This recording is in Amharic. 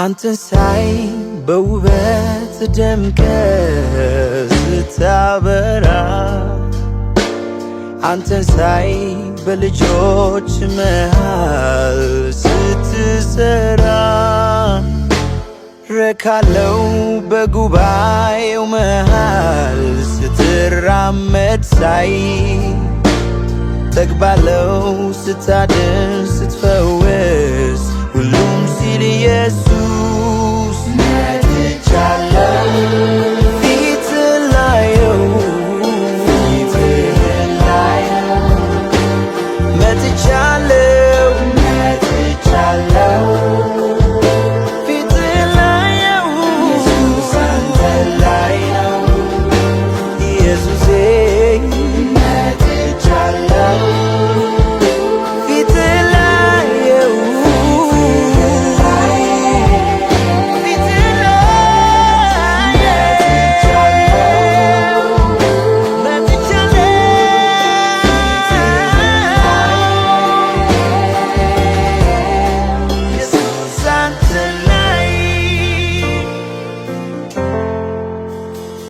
አንተን ሳይ በውበት ደምቀህ ስታበራ አንተን ሳይ በልጆች መሃል ስትሰራ ረካለው በጉባኤው መሃል ስትራመድ ሳይ ጠግባለው ስታድን ስትፈውስ ሁሉም ሲል ኢየሱስ